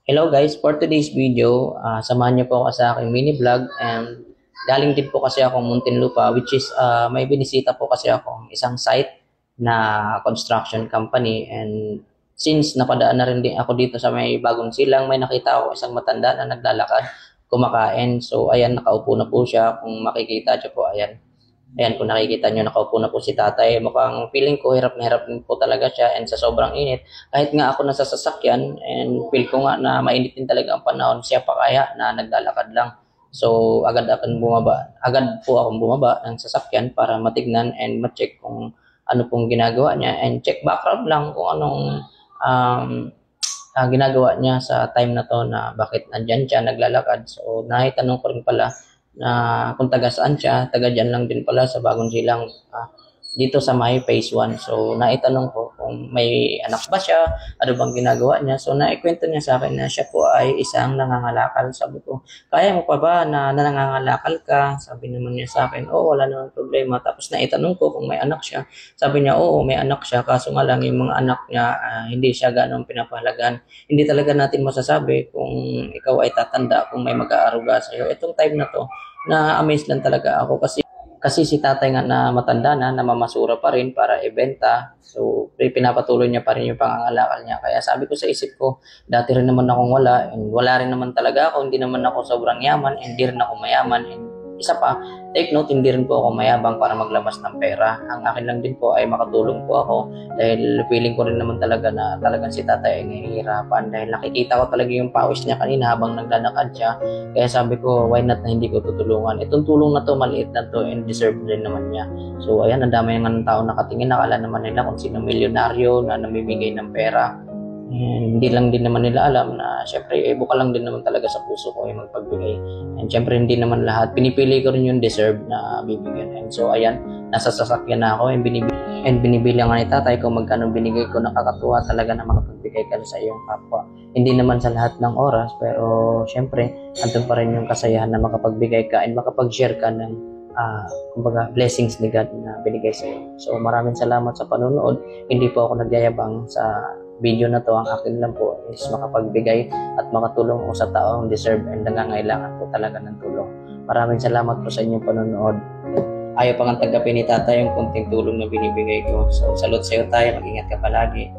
Hello guys, for today's video, samahan niyo po ako sa aking mini vlog and galing din po kasi akong Muntinlupa which is may binisita po kasi akong isang site na construction company and since napadaan na rin din ako dito sa may bagong silang, may nakita ako isang matanda na naglalakad, kumakain. So ayan, nakaupo na po siya. Kung makikita niyo po, ayan. Ayan, kung nakikita nyo, nakaupo na po si tatay. Mukhang feeling ko, hirap na hirap din po talaga siya and sa sobrang init. Kahit nga ako nasa sasakyan and feel ko nga na mainit din talaga ang panahon, siya pa kaya na naglalakad lang. So, agad po akong bumaba ng sasakyan para matignan and ma-check kung ano pong ginagawa niya and check background lang kung anong um, ginagawa niya sa time na to na bakit nandyan siya naglalakad. So, naitanong ko rin pala na kung taga saan siya, taga dyan lang din pala sa Bagong Silang, dito sa may phase 1. So naitanong ko kung may anak ba siya, ano bang ginagawa niya. So naikwento niya sa akin na siya po ay isang nangangalakal. Sabi ko, kaya mo pa ba na nangangalakal ka? Sabi naman niya sa akin, oo, wala namang problema. Tapos naitanong ko kung may anak siya. Sabi niya, oo, may anak siya. Kaso nga lang yung mga anak niya, hindi siya ganong pinapahalagan. Hindi talaga natin masasabi kung ikaw ay tatanda, kung may mag-aaruga sa'yo. Itong time na to, na-amaze lang talaga ako kasi si tatay nga na matanda na, namamasura pa rin para ibenta. So, pinapatuloy niya pa rin yung pangangalakal niya. Kaya sabi ko sa isip ko, dati rin naman akong wala, and wala rin naman talaga ako, hindi naman ako sobrang yaman, and hindi rin ako mayaman, and isa pa, take note, hindi rin po ako mayabang para maglabas ng pera. Ang akin lang din po ay makatulong po ako dahil feeling ko rin naman talaga na talagang si tatay ay nahihirapan dahil nakikita ko talaga yung pawis niya kanina habang naglalakad siya. Kaya sabi ko, why not na hindi ko tutulungan? Itong tulong na to, maliit na to, and deserve din naman niya. So ayan, ang dami ng tao nakatingin, nakala naman nila kung sino milyonaryo na namimigay ng pera. And hindi lang din naman nila alam na syempre buka lang din naman talaga sa puso ko yung magpagbigay. And syempre hindi naman lahat. Pinipili ko rin yung deserve na bibigyan. And so ayan, nasa sasakyan na ako and binibili nga ni tatay kung magkano binigay ko. Nakakatuwa talaga na makapagbigay ka sa iyong kapwa. Hindi naman sa lahat ng oras pero syempre andun pa rin yung kasayahan na makapagbigay ka and makapag-share ka ng kumbaga blessings ni God na binigay sa iyo. So maraming salamat sa panonood. Hindi po ako nagyayabang sa video na to. Ang akin lang po is makapagbigay at makatulong ko sa taong deserve and nangangailangan po talaga ng tulong. Maraming salamat po sa inyong panonood. Ayaw pang tanggapin ni tatay yung konting tulong na binibigay ko. So salute sa iyo tayo. Mag-ingat ka palagi.